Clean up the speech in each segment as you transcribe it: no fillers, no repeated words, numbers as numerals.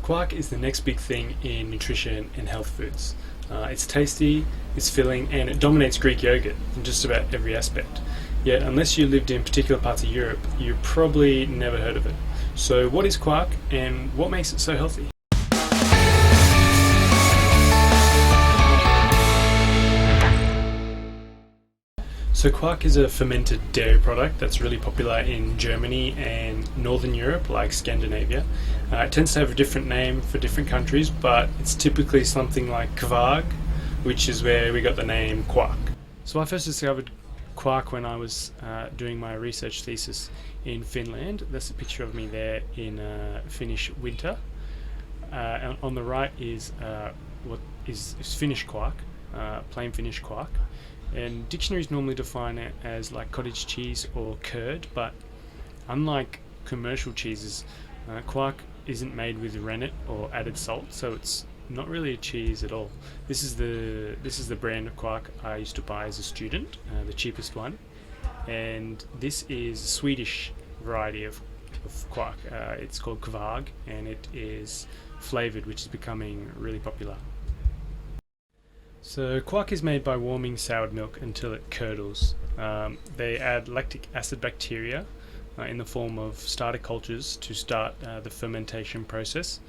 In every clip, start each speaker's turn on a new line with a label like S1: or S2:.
S1: Quark is the next big thing in nutrition and health foods. It's tasty, it's filling, and it dominates Greek yogurt in just about every aspect. Yet, unless you lived in particular parts of Europe, you probably never heard of it. So, what is Quark, and what makes it so healthy? So Quark is a fermented dairy product that's really popular in Germany and Northern Europe, like Scandinavia. It tends to have a different name for different countries, but it's typically something like Kvark, which is where we got the name Quark. So I first discovered Quark when I was doing my research thesis in Finland. That's a picture of me there in Finnish winter. And on the right is what is Finnish Quark, plain Finnish Quark. And dictionaries normally define it as like cottage cheese or curd, but unlike commercial cheeses, Quark isn't made with rennet or added salt, so it's not really a cheese at all. This is the brand of Quark I used to buy as a student, the cheapest one, and this is a Swedish variety of Quark. It's called Kvark, and it is flavored, which is becoming really popular. So Quark is made by warming soured milk until it curdles. They add lactic acid bacteria in the form of starter cultures to start the fermentation process,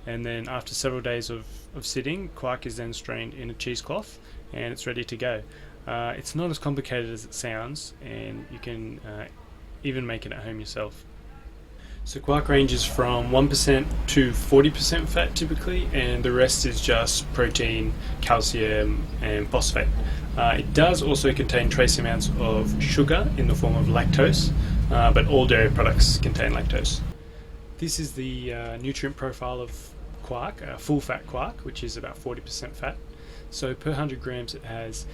S1: and then after several days of sitting, Quark is then strained in a cheesecloth and it's ready to go. It's not as complicated as it sounds, and you can even make it at home yourself. So Quark ranges from 1% to 40% fat typically, and the rest is just protein, calcium and phosphate. It does also contain trace amounts of sugar in the form of lactose, but all dairy products contain lactose. This is the nutrient profile of Quark, full fat Quark, which is about 40% fat. So per 100 grams it has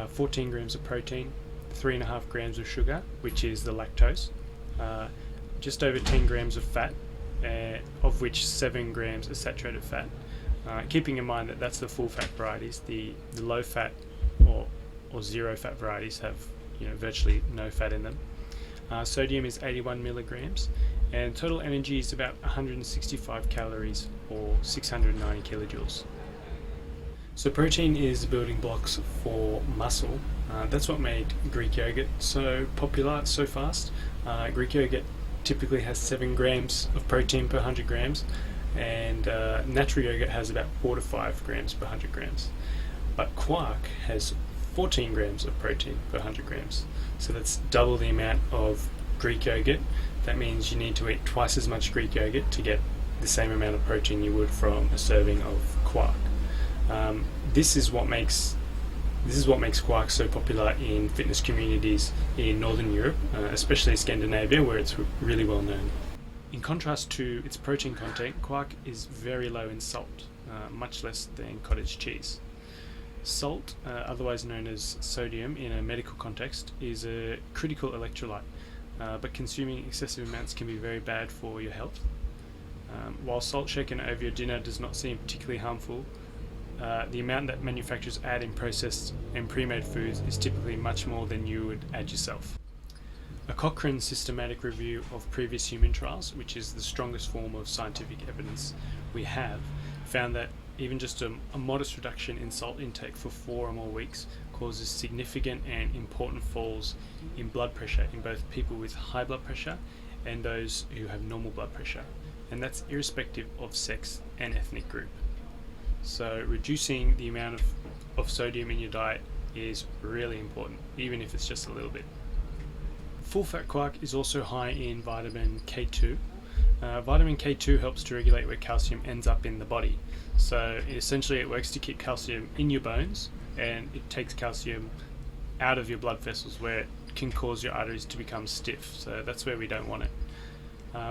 S1: 14 grams of protein, 3.5 grams of sugar, which is the lactose, just over 10 grams of fat, of which 7 grams is saturated fat. Keeping in mind that that's the full fat varieties. The low fat or zero fat varieties have virtually no fat in them. Sodium is 81 milligrams, and total energy is about 165 calories or 690 kilojoules. So protein is the building blocks for muscle. That's what made Greek yogurt so popular so fast. Greek yogurt typically has 7 grams of protein per 100 grams, and natural yogurt has about 4 to 5 grams per 100 grams. But Quark has 14 grams of protein per 100 grams, so that's double the amount of Greek yogurt. That means you need to eat twice as much Greek yogurt to get the same amount of protein you would from a serving of Quark. This is what makes Quark so popular in fitness communities in Northern Europe, especially Scandinavia, where it's really well known. In contrast to its protein content, Quark is very low in salt, much less than cottage cheese. Salt, otherwise known as sodium in a medical context, is a critical electrolyte, but consuming excessive amounts can be very bad for your health. While salt shaken over your dinner does not seem particularly harmful, the amount that manufacturers add in processed and pre-made foods is typically much more than you would add yourself. A Cochrane systematic review of previous human trials, which is the strongest form of scientific evidence we have, found that even just a modest reduction in salt intake for 4 or more weeks causes significant and important falls in blood pressure in both people with high blood pressure and those who have normal blood pressure, and that's irrespective of sex and ethnic group. So reducing the amount of sodium in your diet is really important, even if it's just a little bit. Full fat Quark is also high in vitamin K2. Vitamin K2 helps to regulate where calcium ends up in the body. So essentially it works to keep calcium in your bones, and it takes calcium out of your blood vessels where it can cause your arteries to become stiff. So that's where we don't want it.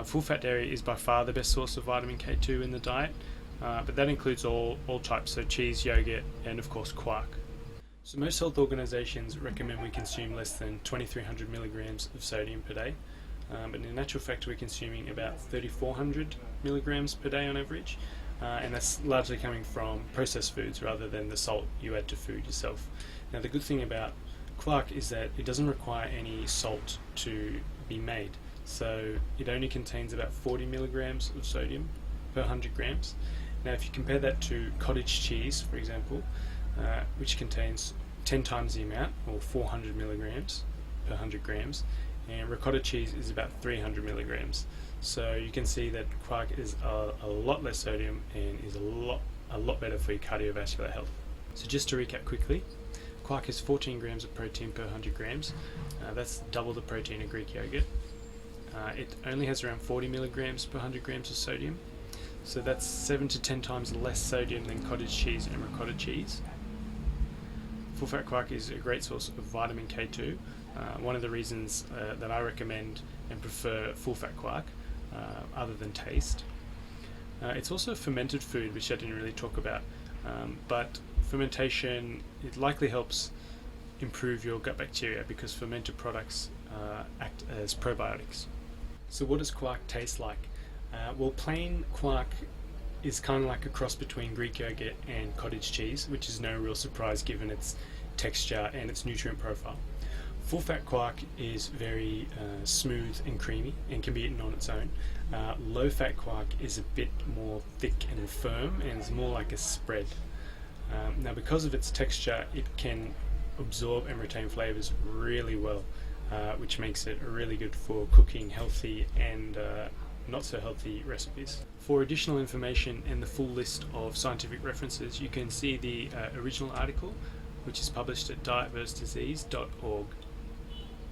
S1: Full fat dairy is by far the best source of vitamin K2 in the diet. But that includes all types, so cheese, yogurt, and of course Quark. So most health organisations recommend we consume less than 2,300 milligrams of sodium per day, but in actual fact we're consuming about 3,400 milligrams per day on average, and that's largely coming from processed foods rather than the salt you add to food yourself. Now the good thing about Quark is that it doesn't require any salt to be made, so it only contains about 40 milligrams of sodium per 100 grams. Now if you compare that to cottage cheese, for example, which contains 10 times the amount, or 400 milligrams per 100 grams, and ricotta cheese is about 300 milligrams. So you can see that Kwark is a lot less sodium and is a lot better for your cardiovascular health. So just to recap quickly, Kwark has 14 grams of protein per 100 grams. That's double the protein of Greek yogurt. It only has around 40 milligrams per 100 grams of sodium. So that's 7 to 10 times less sodium than cottage cheese and ricotta cheese. Full fat Kwark is a great source of vitamin K2. One of the reasons that I recommend and prefer full fat Kwark, other than taste. It's also a fermented food, which I didn't really talk about, but fermentation, it likely helps improve your gut bacteria because fermented products act as probiotics. So what does Kwark taste like? Well, plain Kwark is kind of like a cross between Greek yogurt and cottage cheese, which is no real surprise given its texture and its nutrient profile. Full fat Kwark is very smooth and creamy and can be eaten on its own. Low fat Kwark is a bit more thick and firm and is more like a spread. Now because of its texture, it can absorb and retain flavors really well, which makes it really good for cooking healthy and not so healthy recipes. For additional information and the full list of scientific references, you can see the original article, which is published at dietversusdisease.org.